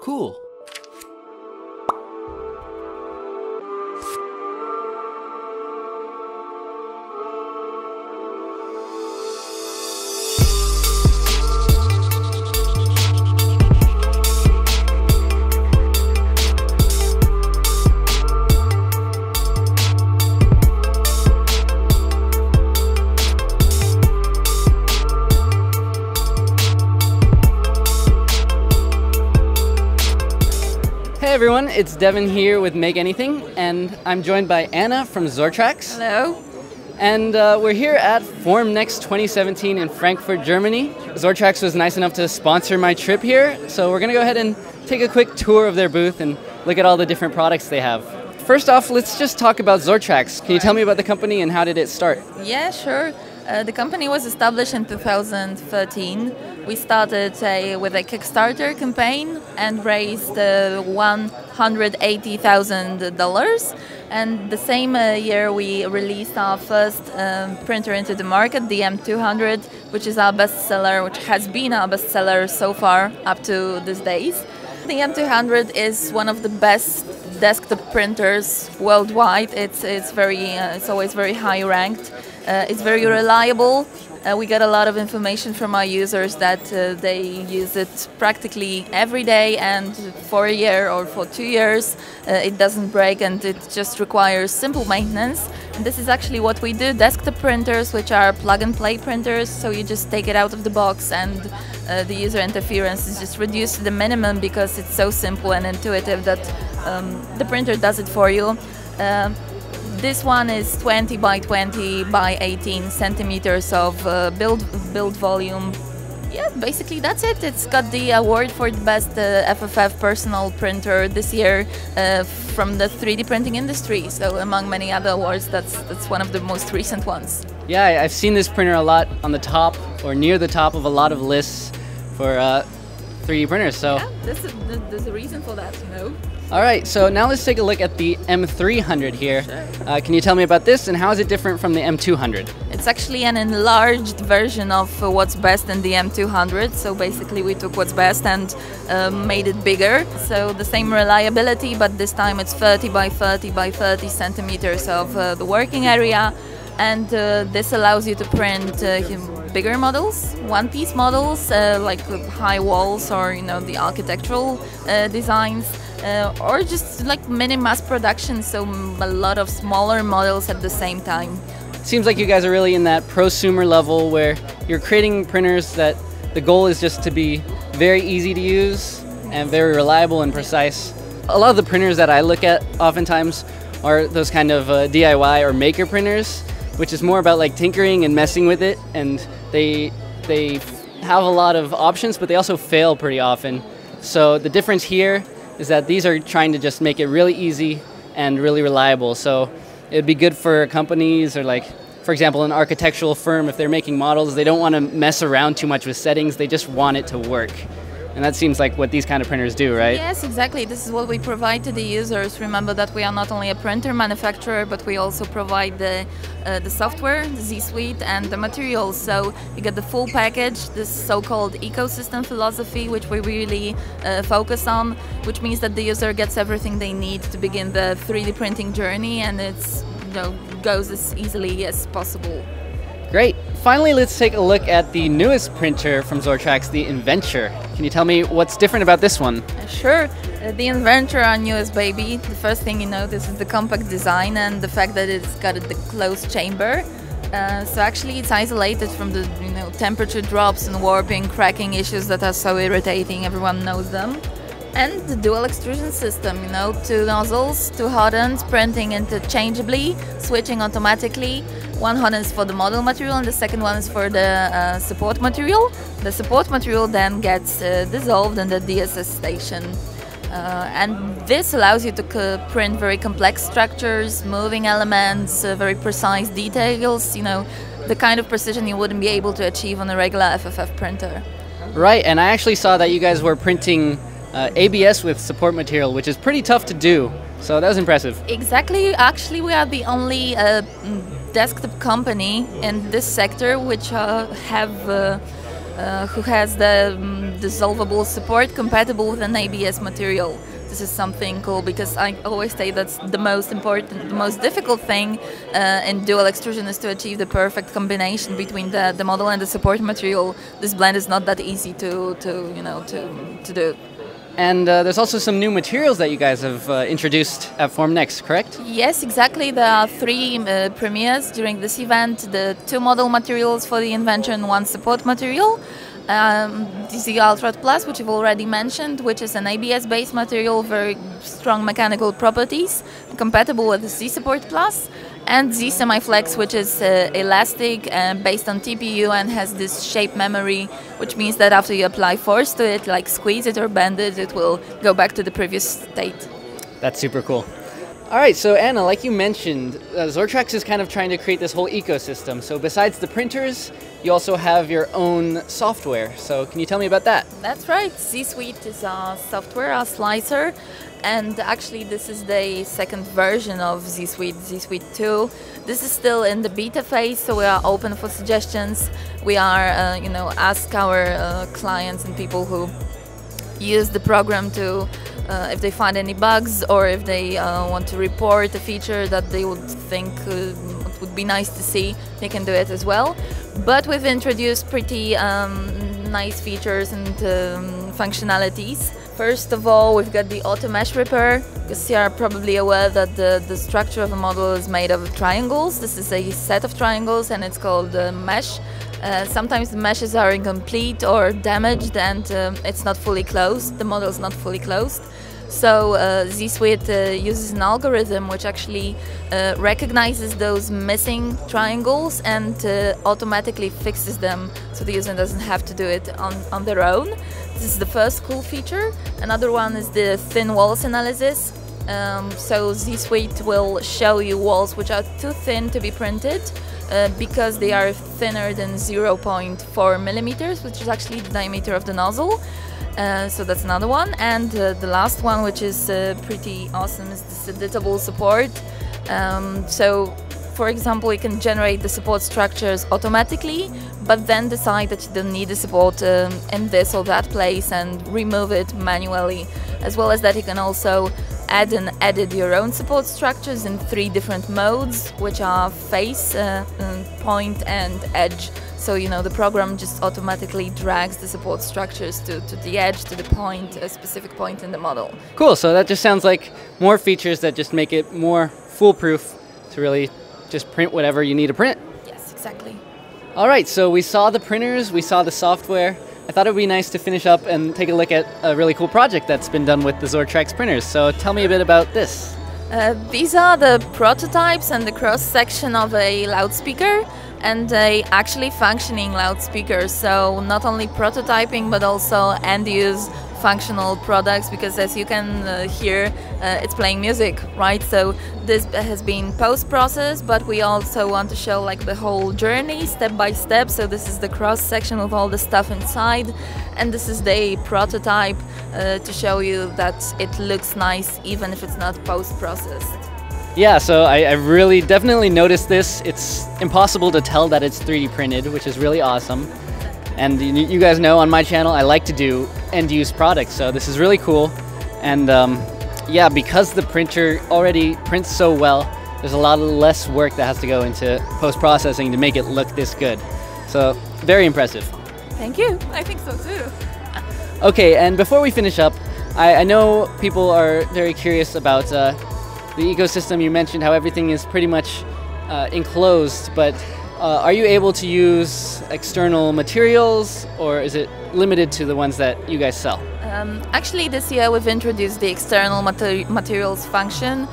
cool. Hey everyone, it's Devin here with Make Anything, and I'm joined by Anna from Zortrax. Hello. And we're here at Formnext 2017 in Frankfurt, Germany. Zortrax was nice enough to sponsor my trip here, so we're going to go ahead and take a quick tour of their booth and look at all the different products they have. First off, let's just talk about Zortrax. Can you tell me about the company and how did it start? Yeah, sure. The company was established in 2013. We started with a Kickstarter campaign and raised $180,000. And the same year we released our first printer into the market, the M200, which is our bestseller, which has been our bestseller so far up to these days. The M200 is one of the best desktop printers worldwide. It's always very high ranked. It's very reliable. We get a lot of information from our users that they use it practically every day, and for a year or for 2 years it doesn't break, and it just requires simple maintenance. And this is actually what we do. Desktop printers, which are plug-and-play printers, so you just take it out of the box and the user interference is just reduced to the minimum because it's so simple and intuitive that the printer does it for you. This one is 20 by 20 by 18 centimeters of build volume. Yeah, basically that's it. It's got the award for the best FFF personal printer this year from the 3D printing industry. So among many other awards, that's one of the most recent ones. Yeah, I've seen this printer a lot on the top or near the top of a lot of lists for 3D printers. So yeah, there's a reason for that, you know. All right, so now let's take a look at the M300 here. Sure. Can you tell me about this and how is it different from the M200? It's actually an enlarged version of what's best in the M200. So basically we took what's best and made it bigger. So the same reliability, but this time it's 30 by 30 by 30 centimeters of the working area. And this allows you to print bigger models, one-piece models, like high walls or the architectural designs. Or just like mini mass production, so a lot of smaller models at the same time. Seems like you guys are really in that prosumer level where you're creating printers that the goal is just to be very easy to use and very reliable and precise. A lot of the printers that I look at oftentimes are those kind of DIY or maker printers, which is more about like tinkering and messing with it, and they have a lot of options, but they also fail pretty often. So the difference here is that these are trying to just make it really easy and really reliable. So it'd be good for companies or, like, for example, an architectural firm, if they're making models, they don't want to mess around too much with settings, they just want it to work. And that seems like what these kind of printers do, right? Yes, exactly. This is what we provide to the users. Remember that we are not only a printer manufacturer, but we also provide the software, the Z Suite, and the materials. So you get the full package, this so-called ecosystem philosophy, which we really focus on, which means that the user gets everything they need to begin the 3D printing journey, and it's goes as easily as possible. Great. Finally, let's take a look at the newest printer from Zortrax, the Inventure. Can you tell me what's different about this one? Sure. The Inventure, our newest baby. The first thing you notice is the compact design and the fact that it's got the closed chamber. So actually it's isolated from the temperature drops and warping, cracking issues that are so irritating. Everyone knows them. And the dual extrusion system, 2 nozzles, 2 hot ends, printing interchangeably, switching automatically. One hot end is for the model material and the second one is for the support material. The support material then gets dissolved in the DSS station. And this allows you to print very complex structures, moving elements, very precise details, the kind of precision you wouldn't be able to achieve on a regular FFF printer. Right, and I actually saw that you guys were printing ABS with support material, which is pretty tough to do, so that was impressive. Exactly, actually we are the only desktop company in this sector which have who has the dissolvable support compatible with an ABS material. This is something cool because I always say that's the most important, the most difficult thing in dual extrusion is to achieve the perfect combination between the model and the support material. This blend is not that easy to do. And there's also some new materials that you guys have introduced at Formnext, correct? Yes, exactly. There are 3 premieres during this event. The 2 model materials for the Inventure and 1 support material. The Ultra Plus, which you've already mentioned, which is an ABS-based material, very strong mechanical properties, compatible with the Z Support Plus, and Z Semi-Flex, which is elastic based on TPU and has this shape memory, which means that after you apply force to it, like squeeze it or bend it, it will go back to the previous state. That's super cool. All right, so Anna, like you mentioned, Zortrax is kind of trying to create this whole ecosystem. So besides the printers, you also have your own software. So can you tell me about that? That's right. Z Suite is our software, our slicer. And actually, this is the 2nd version of Z Suite, Z Suite 2. This is still in the beta phase, so we are open for suggestions. We are, ask our clients and people who use the program to if they find any bugs or if they want to report a feature that they would think would be nice to see, they can do it as well. But we've introduced pretty nice features and functionalities. First of all, we've got the auto mesh repair, because you are probably aware that the structure of a model is made of triangles. This is a set of triangles and it's called mesh. Sometimes the meshes are incomplete or damaged and it's not fully closed, the model is not fully closed. So Z Suite uses an algorithm which actually recognizes those missing triangles and automatically fixes them, so the user doesn't have to do it on their own. This is the first cool feature. Another one is the thin walls analysis. So Z Suite will show you walls which are too thin to be printed because they are thinner than 0.4 millimeters, which is actually the diameter of the nozzle. So that's another one. And the last one, which is pretty awesome, is this editable support. So, for example, you can generate the support structures automatically, but then decide that you don't need the support in this or that place and remove it manually. As well as that, you can also add and edit your own support structures in 3 different modes, which are face, point and edge. So, the program just automatically drags the support structures to the edge, to the point, a specific point in the model. Cool, so that just sounds like more features that just make it more foolproof to really just print whatever you need to print. Yes, exactly. All right, so we saw the printers, we saw the software. I thought it would be nice to finish up and take a look at a really cool project that's been done with the Zortrax printers. So tell me a bit about this. These are the prototypes and the cross-section of a loudspeaker and a actually functioning loudspeaker. So not only prototyping but also end-use functional products, because as you can hear, it's playing music, right? So this has been post-processed, but we also want to show like the whole journey step by step. So this is the cross-section with all the stuff inside, and this is the prototype to show you that it looks nice even if it's not post-processed. Yeah, so I really definitely noticed this. It's impossible to tell that it's 3D printed, which is really awesome. And you guys know on my channel I like to do end-use products, so this is really cool. And yeah, because the printer already prints so well, there's a lot less work that has to go into post-processing to make it look this good. So very impressive. Thank you. I think so too. Okay, and before we finish up, I know people are very curious about the ecosystem. You mentioned how everything is pretty much enclosed, but are you able to use external materials, or is it limited to the ones that you guys sell? Actually, this year we've introduced the external materials function.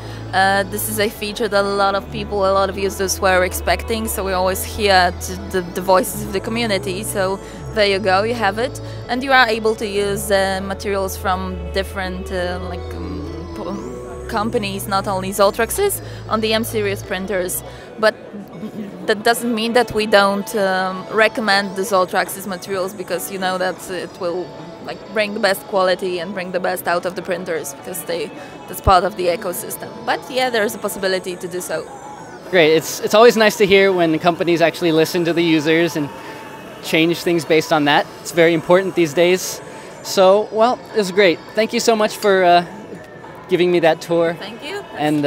This is a feature that a lot of people, a lot of users were expecting, so we always hear the voices of the community. So there you go, you have it. And you are able to use materials from different companies, not only Zortrax's, on the M-series printers. But that doesn't mean that we don't recommend the Zortrax's materials, because you know that it will bring the best quality and bring the best out of the printers, because that's part of the ecosystem. But yeah, there's a possibility to do so. Great. It's always nice to hear when companies actually listen to the users and change things based on that. It's very important these days. So, well, it was great. Thank you so much for giving me that tour. Thank you. And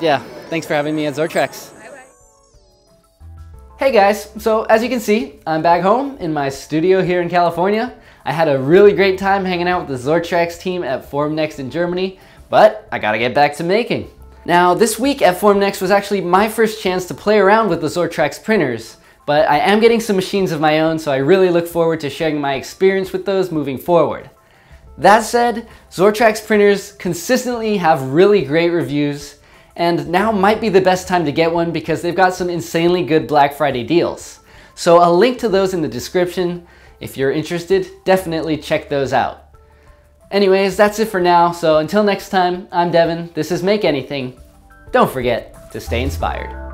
yeah, thanks for having me at Zortrax. Bye-bye. Hey guys, so as you can see, I'm back home in my studio here in California. I had a really great time hanging out with the Zortrax team at Formnext in Germany, but I gotta get back to making. Now, this week at Formnext was actually my first chance to play around with the Zortrax printers, but I am getting some machines of my own, so I really look forward to sharing my experience with those moving forward. That said, Zortrax printers consistently have really great reviews, and now might be the best time to get one because they've got some insanely good Black Friday deals. So I'll link to those in the description. If you're interested, definitely check those out. Anyways, that's it for now, so until next time, I'm Devin, this is Make Anything. Don't forget to stay inspired.